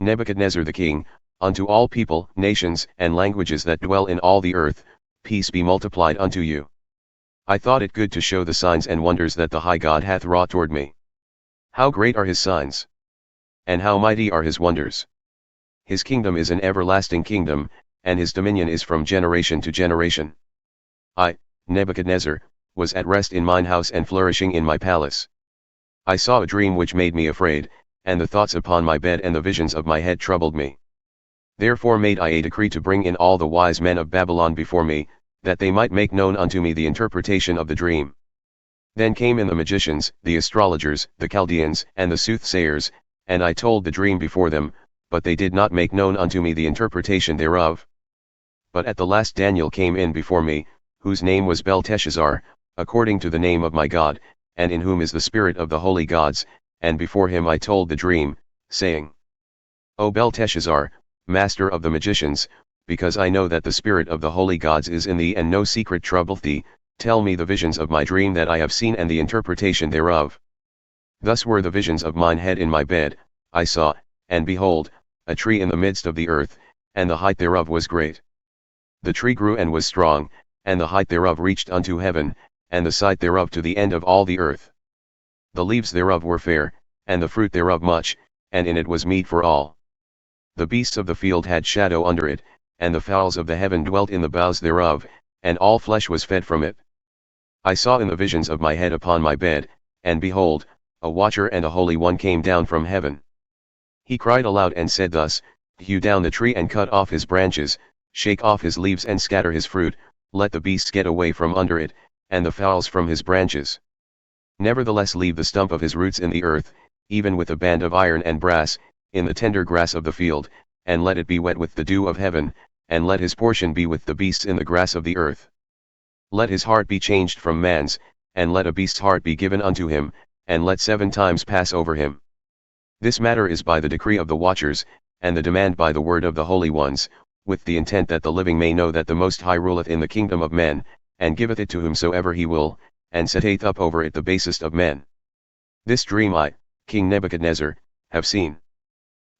Nebuchadnezzar the king, unto all people, nations, and languages that dwell in all the earth, peace be multiplied unto you. I thought it good to show the signs and wonders that the high God hath wrought toward me. How great are his signs! And how mighty are his wonders! His kingdom is an everlasting kingdom, and his dominion is from generation to generation. I, Nebuchadnezzar, was at rest in mine house and flourishing in my palace. I saw a dream which made me afraid, and the thoughts upon my bed and the visions of my head troubled me. Therefore made I a decree to bring in all the wise men of Babylon before me, that they might make known unto me the interpretation of the dream. Then came in the magicians, the astrologers, the Chaldeans, and the soothsayers, and I told the dream before them, but they did not make known unto me the interpretation thereof. But at the last Daniel came in before me, whose name was Belteshazzar, according to the name of my God, and in whom is the spirit of the holy gods, and before him I told the dream, saying, O Belteshazzar, master of the magicians, because I know that the spirit of the holy gods is in thee and no secret troubleth thee, tell me the visions of my dream that I have seen and the interpretation thereof. Thus were the visions of mine head in my bed, I saw, and behold, a tree in the midst of the earth, and the height thereof was great. The tree grew and was strong, and the height thereof reached unto heaven, and the sight thereof to the end of all the earth. The leaves thereof were fair, and the fruit thereof much, and in it was meat for all. The beasts of the field had shadow under it, and the fowls of the heaven dwelt in the boughs thereof, and all flesh was fed from it. I saw in the visions of my head upon my bed, and behold, a watcher and a holy one came down from heaven. He cried aloud and said thus, Hew down the tree and cut off his branches, shake off his leaves and scatter his fruit, let the beasts get away from under it, and the fowls from his branches. Nevertheless leave the stump of his roots in the earth, even with a band of iron and brass, in the tender grass of the field, and let it be wet with the dew of heaven, and let his portion be with the beasts in the grass of the earth. Let his heart be changed from man's, and let a beast's heart be given unto him, and let 7 times pass over him. This matter is by the decree of the watchers, and the demand by the word of the holy ones, with the intent that the living may know that the Most High ruleth in the kingdom of men, and giveth it to whomsoever he will, and setteth up over it the basest of men. This dream I, King Nebuchadnezzar, have seen.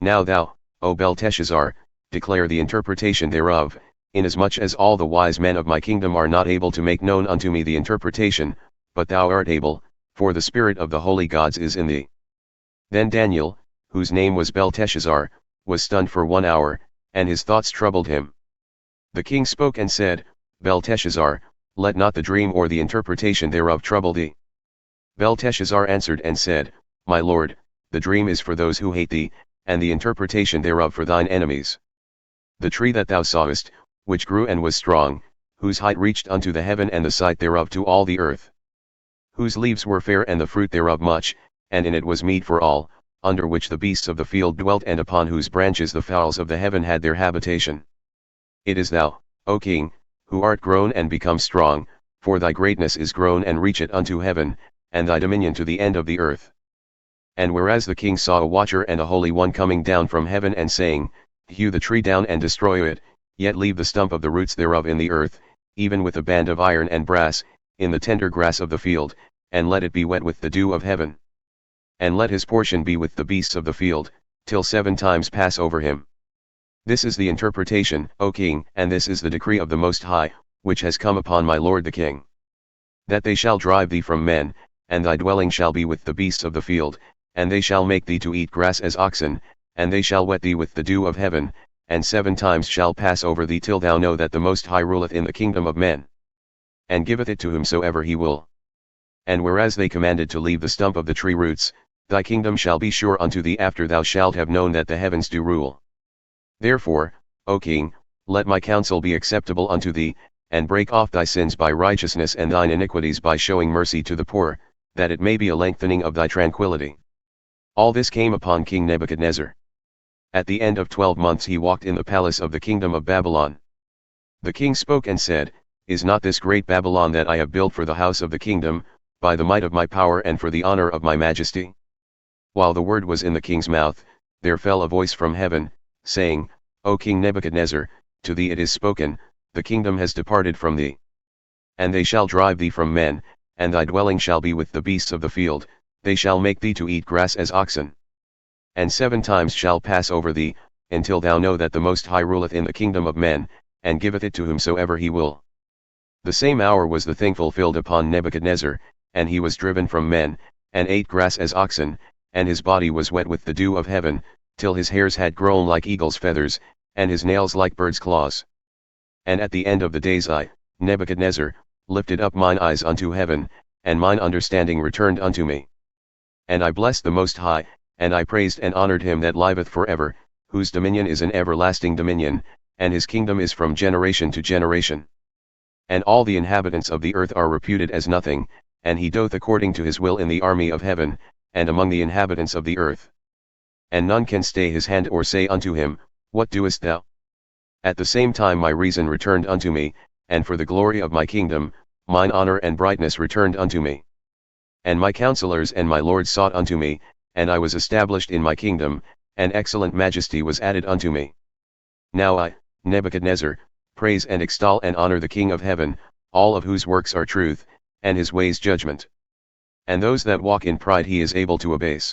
Now thou, O Belteshazzar, declare the interpretation thereof, inasmuch as all the wise men of my kingdom are not able to make known unto me the interpretation, but thou art able, for the spirit of the holy gods is in thee. Then Daniel, whose name was Belteshazzar, was stunned for 1 hour, and his thoughts troubled him. The king spoke and said, Belteshazzar, let not the dream or the interpretation thereof trouble thee. Belteshazzar answered and said, My lord, the dream is for those who hate thee, and the interpretation thereof for thine enemies. The tree that thou sawest, which grew and was strong, whose height reached unto the heaven and the sight thereof to all the earth. Whose leaves were fair and the fruit thereof much, and in it was meat for all, under which the beasts of the field dwelt and upon whose branches the fowls of the heaven had their habitation. It is thou, O king, who art grown and become strong, for thy greatness is grown and reacheth unto heaven, and thy dominion to the end of the earth. And whereas the king saw a watcher and a holy one coming down from heaven and saying, Hew the tree down and destroy it, yet leave the stump of the roots thereof in the earth, even with a band of iron and brass, in the tender grass of the field, and let it be wet with the dew of heaven. And let his portion be with the beasts of the field, till 7 times pass over him. This is the interpretation, O king, and this is the decree of the Most High, which has come upon my lord the king. That they shall drive thee from men, and thy dwelling shall be with the beasts of the field, and they shall make thee to eat grass as oxen, and they shall wet thee with the dew of heaven, and 7 times shall pass over thee till thou know that the Most High ruleth in the kingdom of men, and giveth it to whomsoever he will. And whereas they commanded to leave the stump of the tree roots, thy kingdom shall be sure unto thee after thou shalt have known that the heavens do rule. Therefore, O king, let my counsel be acceptable unto thee, and break off thy sins by righteousness and thine iniquities by showing mercy to the poor, that it may be a lengthening of thy tranquility. All this came upon King Nebuchadnezzar. At the end of 12 months he walked in the palace of the kingdom of Babylon. The king spoke and said, Is not this great Babylon that I have built for the house of the kingdom, by the might of my power and for the honor of my majesty? While the word was in the king's mouth, there fell a voice from heaven, saying, O King Nebuchadnezzar, to thee it is spoken, the kingdom has departed from thee. And they shall drive thee from men, and thy dwelling shall be with the beasts of the field, they shall make thee to eat grass as oxen. And 7 times shall pass over thee, until thou know that the Most High ruleth in the kingdom of men, and giveth it to whomsoever he will. The same hour was the thing fulfilled upon Nebuchadnezzar, and he was driven from men, and ate grass as oxen, and his body was wet with the dew of heaven, till his hairs had grown like eagle's feathers, and his nails like bird's claws. And at the end of the days I, Nebuchadnezzar, lifted up mine eyes unto heaven, and mine understanding returned unto me. And I blessed the Most High, and I praised and honored him that liveth for ever, whose dominion is an everlasting dominion, and his kingdom is from generation to generation. And all the inhabitants of the earth are reputed as nothing, and he doth according to his will in the army of heaven, and among the inhabitants of the earth. And none can stay his hand or say unto him, What doest thou? At the same time my reason returned unto me, and for the glory of my kingdom, mine honor and brightness returned unto me. And my counselors and my lords sought unto me, and I was established in my kingdom, and excellent majesty was added unto me. Now I, Nebuchadnezzar, praise and extol and honor the King of heaven, all of whose works are truth, and his ways judgment. And those that walk in pride he is able to abase.